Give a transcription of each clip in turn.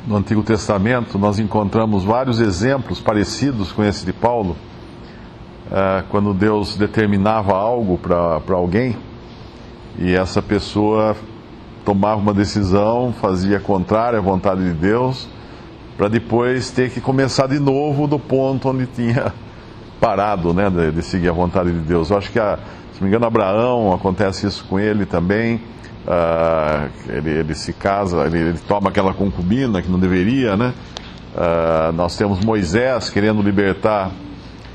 no Antigo Testamento, nós encontramos vários exemplos parecidos com esse de Paulo, quando Deus determinava algo para alguém e essa pessoa tomava uma decisão, fazia contrária à vontade de Deus, para depois ter que começar de novo do ponto onde tinha parado, né, de seguir a vontade de Deus. Eu acho que, se não me engano, Abraão, acontece isso com ele também. Ele se casa, ele toma aquela concubina que não deveria, né? Nós temos Moisés querendo libertar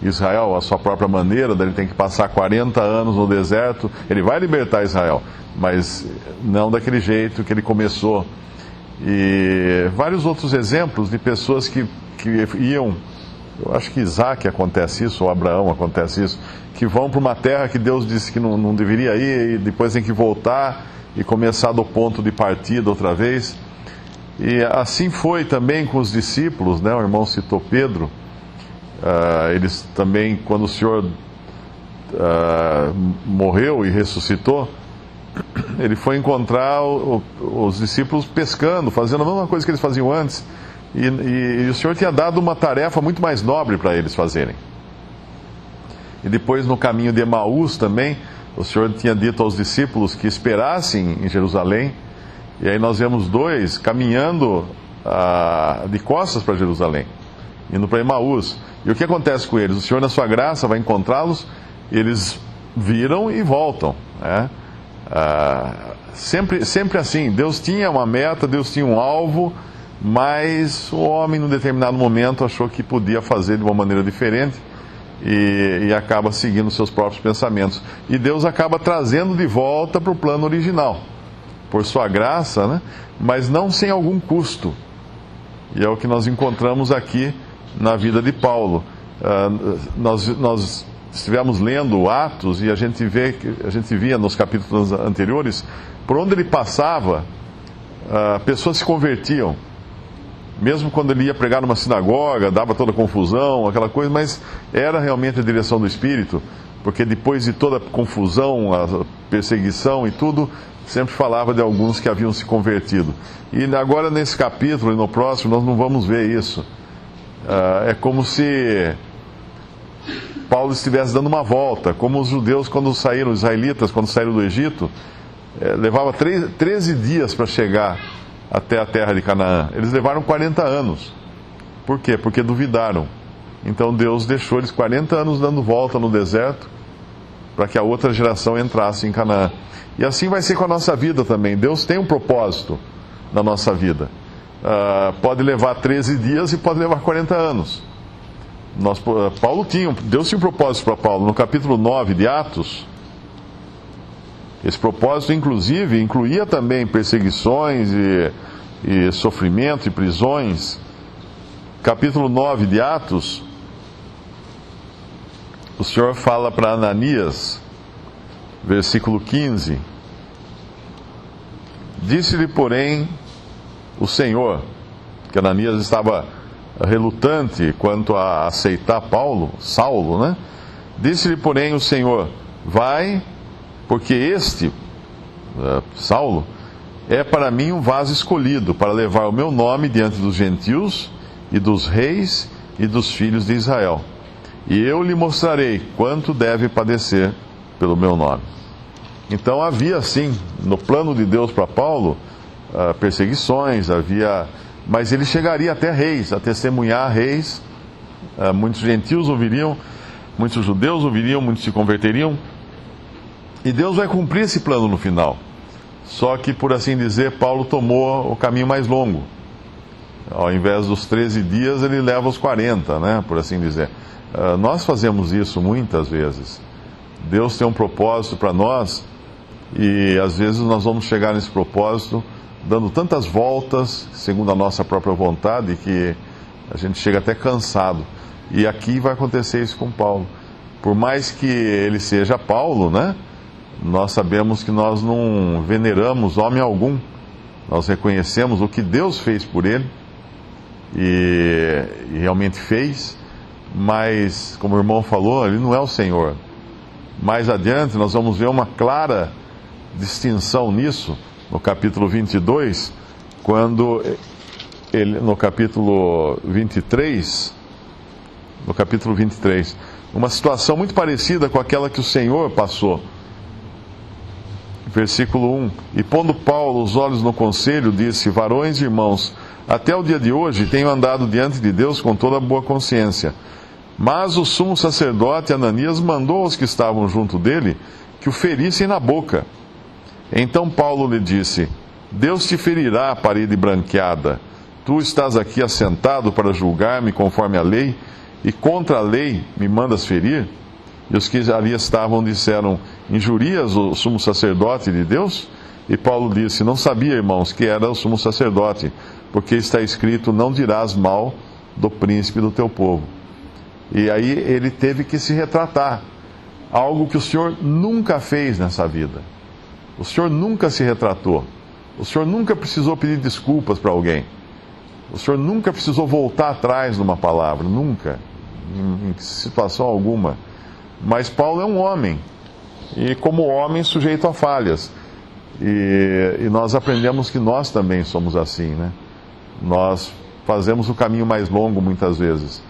Israel à sua própria maneira, daí ele tem que passar 40 anos no deserto. Ele vai libertar Israel, mas não daquele jeito que ele começou. E vários outros exemplos de pessoas que iam, eu acho que Isaac acontece isso, ou Abraão acontece isso, que vão para uma terra que Deus disse que não deveria ir, e depois tem que voltar e começar do ponto de partida outra vez. E assim foi também com os discípulos, né? O irmão citou Pedro. Eles também, quando o Senhor morreu e ressuscitou, ele foi encontrar os discípulos pescando, fazendo a mesma coisa que eles faziam antes, e o Senhor tinha dado uma tarefa muito mais nobre para eles fazerem. E depois, no caminho de Emaús também, o Senhor tinha dito aos discípulos que esperassem em Jerusalém, e aí nós vemos dois caminhando de costas para Jerusalém, indo para Emaús. E o que acontece com eles? O Senhor, na sua graça, vai encontrá-los, eles viram e voltam, né? Sempre assim, Deus tinha uma meta, Deus tinha um alvo, mas o homem, num determinado momento, achou que podia fazer de uma maneira diferente e acaba seguindo seus próprios pensamentos. E Deus acaba trazendo de volta para o plano original, por sua graça, né? Mas não sem algum custo. E é o que nós encontramos aqui na vida de Paulo. Nós estivemos lendo Atos e a gente via nos capítulos anteriores, por onde ele passava, pessoas se convertiam. Mesmo quando ele ia pregar numa sinagoga, dava toda confusão, aquela coisa, mas era realmente a direção do Espírito, porque depois de toda a confusão, a perseguição e tudo, sempre falava de alguns que haviam se convertido. E agora nesse capítulo e no próximo nós não vamos ver isso. É como se Paulo estivesse dando uma volta, como os judeus quando saíram, os israelitas quando saíram do Egito, levava 13 dias para chegar até a terra de Canaã. Eles levaram 40 anos. Por quê? Porque duvidaram. Então Deus deixou eles 40 anos dando volta no deserto para que a outra geração entrasse em Canaã. E assim vai ser com a nossa vida também. Deus tem um propósito na nossa vida. Pode levar 13 dias e pode levar 40 anos. Deus tinha um propósito para Paulo. No capítulo 9 de Atos, esse propósito, inclusive, incluía também perseguições e sofrimento e prisões. Capítulo 9 de Atos, o Senhor fala para Ananias, versículo 15: Disse-lhe, porém, o Senhor, que Ananias estava relutante quanto a aceitar Saulo, né? Disse-lhe, porém, o Senhor: Vai, porque Saulo, é para mim um vaso escolhido para levar o meu nome diante dos gentios e dos reis e dos filhos de Israel. E eu lhe mostrarei quanto deve padecer pelo meu nome. Então havia, sim, no plano de Deus para Paulo, perseguições, mas ele chegaria até reis, a testemunhar reis. Muitos gentios ouviriam, muitos judeus ouviriam, muitos se converteriam. E Deus vai cumprir esse plano no final. Só que, por assim dizer, Paulo tomou o caminho mais longo. Ao invés dos 13 dias, ele leva os 40, né? Por assim dizer. Nós fazemos isso muitas vezes. Deus tem um propósito para nós e às vezes nós vamos chegar nesse propósito dando tantas voltas, segundo a nossa própria vontade, que a gente chega até cansado. E aqui vai acontecer isso com Paulo. Por mais que ele seja Paulo, né? Nós sabemos que nós não veneramos homem algum. Nós reconhecemos o que Deus fez por ele e realmente fez, mas, como o irmão falou, ele não é o Senhor. Mais adiante nós vamos ver uma clara distinção nisso, no capítulo 22, quando no capítulo 23, uma situação muito parecida com aquela que o Senhor passou. Versículo 1: E pondo Paulo os olhos no conselho, disse: Varões e irmãos, até o dia de hoje tenho andado diante de Deus com toda boa consciência. Mas o sumo sacerdote Ananias mandou aos que estavam junto dele que o ferissem na boca. Então Paulo lhe disse: Deus te ferirá, parede branqueada. Tu estás aqui assentado para julgar-me conforme a lei, e contra a lei me mandas ferir? E os que ali estavam disseram: Injurias o sumo sacerdote de Deus? E Paulo disse: Não sabia, irmãos, que era o sumo sacerdote, porque está escrito: Não dirás mal do príncipe do teu povo. E aí ele teve que se retratar, algo que o Senhor nunca fez nessa vida. O Senhor nunca se retratou. O Senhor nunca precisou pedir desculpas para alguém. O Senhor nunca precisou voltar atrás numa palavra, nunca, em situação alguma. Mas Paulo é um homem, e como homem sujeito a falhas. E nós aprendemos que nós também somos assim, né? Nós fazemos o caminho mais longo muitas vezes,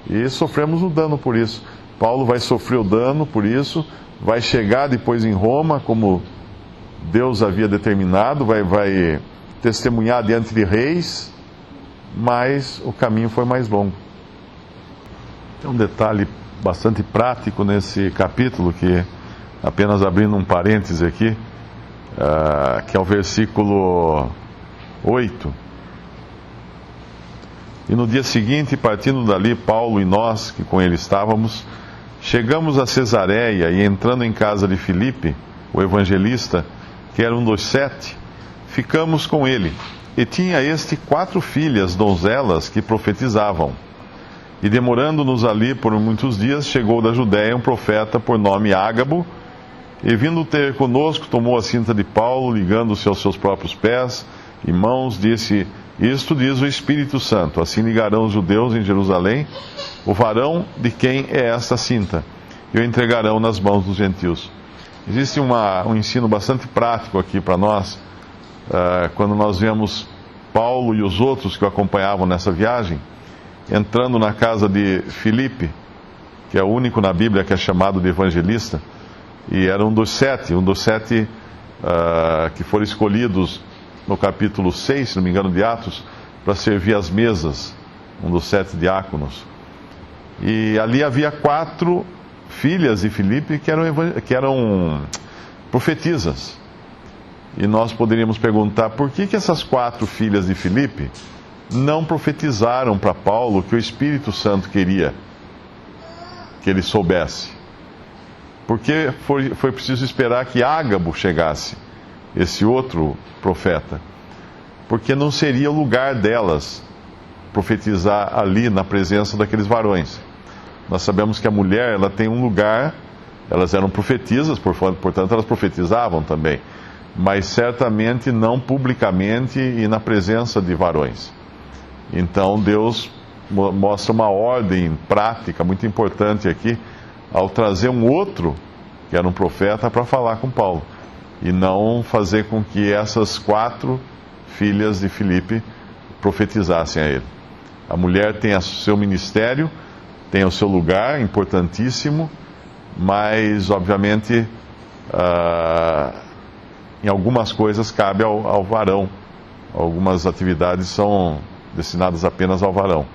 e sofremos o dano por isso. Paulo vai sofrer o dano por isso, vai chegar depois em Roma, como Deus havia determinado, vai testemunhar diante de reis, mas o caminho foi mais longo. Tem um detalhe bastante prático nesse capítulo, que, apenas abrindo um parêntese aqui, que é o versículo 8. E no dia seguinte, partindo dali, Paulo e nós, que com ele estávamos, chegamos a Cesareia, e entrando em casa de Filipe, o evangelista, que era um dos 7, ficamos com ele. E tinha este 4 filhas donzelas que profetizavam. E demorando-nos ali por muitos dias, chegou da Judéia um profeta por nome Ágabo, e vindo ter conosco, tomou a cinta de Paulo, ligando-se aos seus próprios pés e mãos, disse: Isto diz o Espírito Santo: assim ligarão os judeus em Jerusalém o varão de quem é esta cinta, e o entregarão nas mãos dos gentios. Existe um ensino bastante prático aqui para nós, quando nós vemos Paulo e os outros que o acompanhavam nessa viagem, entrando na casa de Filipe, que é o único na Bíblia que é chamado de evangelista, e era um dos 7 que foram escolhidos no capítulo 6, se não me engano, de Atos, para servir as mesas, um dos 7 diáconos. E ali havia 4 filhas de Filipe que eram profetisas. E nós poderíamos perguntar: por que essas 4 filhas de Filipe não profetizaram para Paulo que o Espírito Santo queria que ele soubesse? Porque foi preciso esperar que Ágabo chegasse, esse outro profeta? Porque não seria o lugar delas profetizar ali na presença daqueles varões. Nós sabemos que a mulher, ela tem um lugar, elas eram profetisas, portanto elas profetizavam também, mas certamente não publicamente e na presença de varões. Então Deus mostra uma ordem prática muito importante aqui, ao trazer um outro, que era um profeta, para falar com Paulo, e não fazer com que essas 4 filhas de Filipe profetizassem a ele. A mulher tem o seu ministério, tem o seu lugar importantíssimo, mas obviamente em algumas coisas cabe ao varão. Algumas atividades são destinadas apenas ao varão.